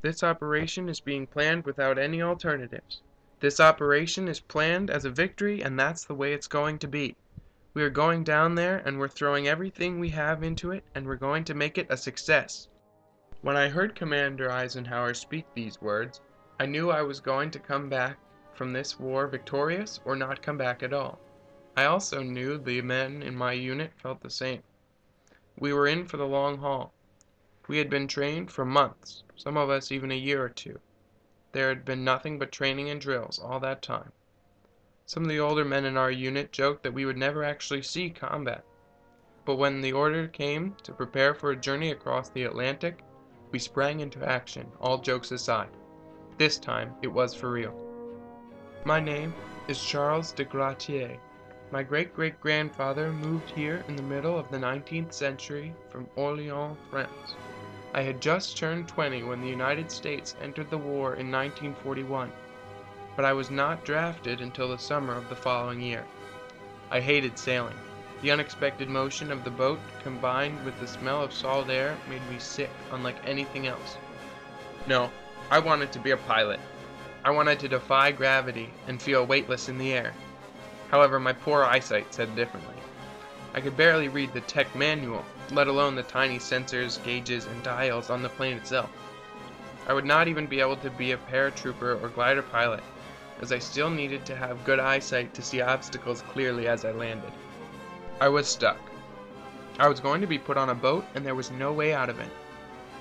This operation is being planned without any alternatives. This operation is planned as a victory, and that's the way it's going to be. We are going down there, and we're throwing everything we have into it, and we're going to make it a success." When I heard Commander Eisenhower speak these words, I knew I was going to come back from this war victorious or not come back at all. I also knew the men in my unit felt the same. We were in for the long haul. We had been trained for months, some of us even a year or two. There had been nothing but training and drills all that time. Some of the older men in our unit joked that we would never actually see combat. But when the order came to prepare for a journey across the Atlantic, we sprang into action, all jokes aside. This time, it was for real. My name is Charles de Gratier. My great-great-grandfather moved here in the middle of the 19th century from Orléans, France. I had just turned 20 when the United States entered the war in 1941, but I was not drafted until the summer of the following year. I hated sailing. The unexpected motion of the boat combined with the smell of salt air made me sick unlike anything else. No, I wanted to be a pilot. I wanted to defy gravity and feel weightless in the air. However, my poor eyesight said differently. I could barely read the tech manual, let alone the tiny sensors, gauges, and dials on the plane itself. I would not even be able to be a paratrooper or glider pilot, as I still needed to have good eyesight to see obstacles clearly as I landed. I was stuck. I was going to be put on a boat, and there was no way out of it.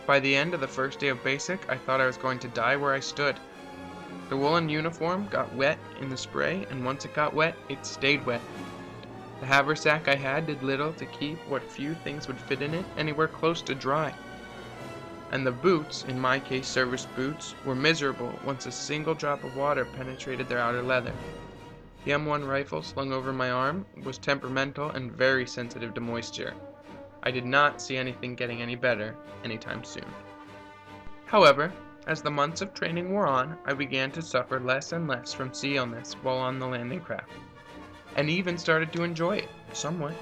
By the end of the first day of basic, I thought I was going to die where I stood. The woolen uniform got wet in the spray, and once it got wet, it stayed wet. The haversack I had did little to keep what few things would fit in it anywhere close to dry. And the boots, in my case service boots, were miserable once a single drop of water penetrated their outer leather. The M1 rifle slung over my arm was temperamental and very sensitive to moisture. I did not see anything getting any better anytime soon. However, as the months of training wore on, I began to suffer less and less from sea illness while on the landing craft, and even started to enjoy it, somewhat.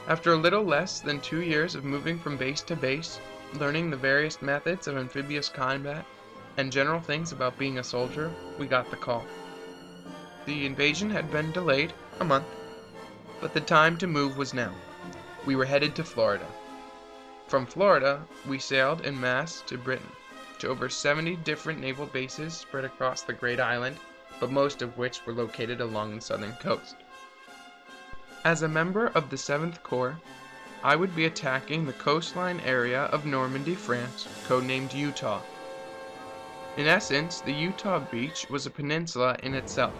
After a little less than 2 years of moving from base to base, learning the various methods of amphibious combat, and general things about being a soldier, we got the call. The invasion had been delayed a month, but the time to move was now. We were headed to Florida. From Florida, we sailed en masse to Britain, to over 70 different naval bases spread across the great island, but most of which were located along the southern coast. As a member of the 7th Corps, I would be attacking the coastline area of Normandy, France, codenamed Utah. In essence, the Utah beach was a peninsula in itself.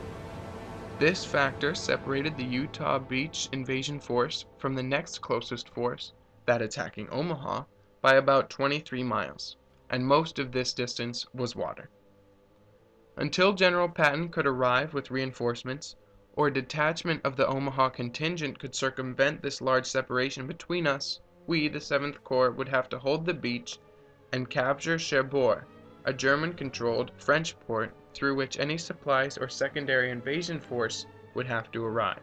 This factor separated the Utah Beach invasion force from the next closest force, that attacking Omaha, by about 23 miles, and most of this distance was water. Until General Patton could arrive with reinforcements, or a detachment of the Omaha contingent could circumvent this large separation between us, we, the 7th Corps, would have to hold the beach and capture Cherbourg, a German-controlled French port through which any supplies or secondary invasion force would have to arrive.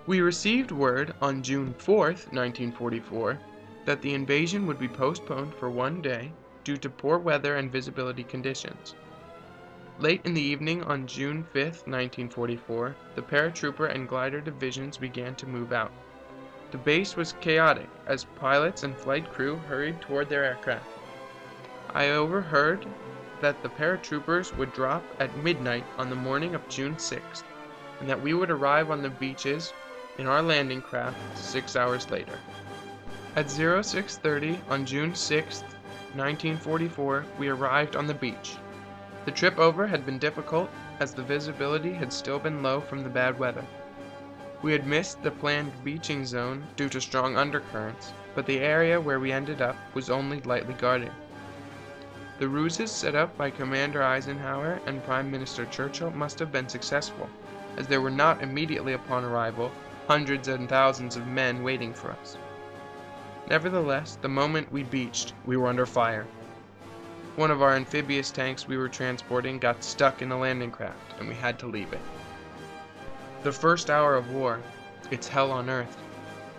We received word on June 4th, 1944, that the invasion would be postponed for 1 day due to poor weather and visibility conditions. Late in the evening on June 5th, 1944, the paratrooper and glider divisions began to move out. The base was chaotic as pilots and flight crew hurried toward their aircraft. I overheard that the paratroopers would drop at midnight on the morning of June 6th, and that we would arrive on the beaches in our landing craft 6 hours later. At 06:30 on June 6th, 1944, we arrived on the beach. The trip over had been difficult, as the visibility had still been low from the bad weather. We had missed the planned beaching zone due to strong undercurrents, but the area where we ended up was only lightly guarded. The ruses set up by Commander Eisenhower and Prime Minister Churchill must have been successful, as there were not immediately upon arrival hundreds and thousands of men waiting for us. Nevertheless, the moment we beached, we were under fire. One of our amphibious tanks we were transporting got stuck in a landing craft, and we had to leave it. The first hour of war, it's hell on earth.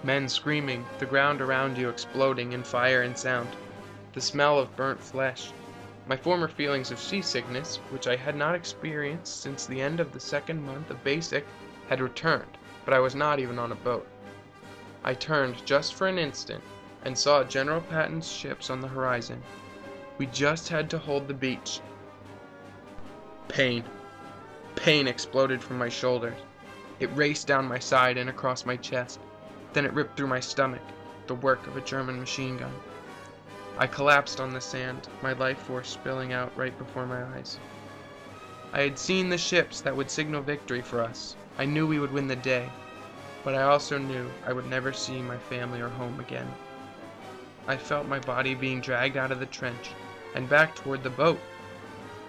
Men screaming, the ground around you exploding in fire and sound. the smell of burnt flesh. My former feelings of seasickness, which I had not experienced since the end of the second month of basic, had returned, but I was not even on a boat. I turned just for an instant and saw General Patton's ships on the horizon. We just had to hold the beach. Pain exploded from my shoulders. It raced down my side and across my chest. Then it ripped through my stomach, the work of a German machine gun. I collapsed on the sand, my life force spilling out right before my eyes. I had seen the ships that would signal victory for us. I knew we would win the day, but I also knew I would never see my family or home again. I felt my body being dragged out of the trench and back toward the boat.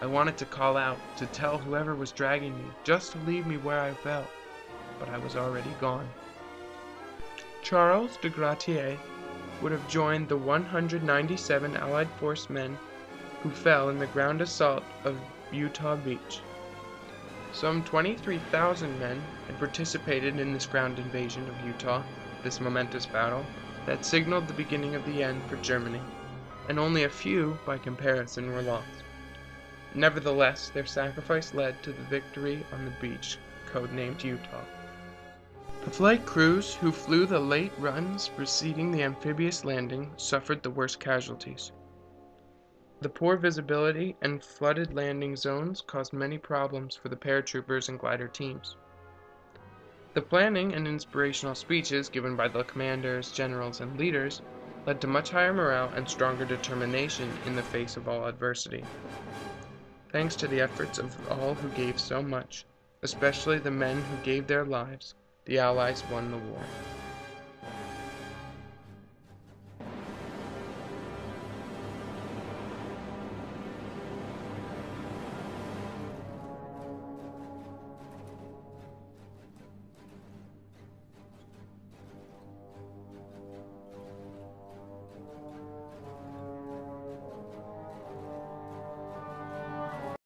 I wanted to call out, to tell whoever was dragging me just to leave me where I fell, but I was already gone. Charles de Gratier would have joined the 197 Allied force men who fell in the ground assault of Utah Beach. Some 23,000 men had participated in this ground invasion of Utah, this momentous battle that signaled the beginning of the end for Germany, and only a few, by comparison, were lost. Nevertheless, their sacrifice led to the victory on the beach, codenamed Utah. The flight crews who flew the late runs preceding the amphibious landing suffered the worst casualties. The poor visibility and flooded landing zones caused many problems for the paratroopers and glider teams. The planning and inspirational speeches given by the commanders, generals, and leaders led to much higher morale and stronger determination in the face of all adversity. Thanks to the efforts of all who gave so much, especially the men who gave their lives, the Allies won the war.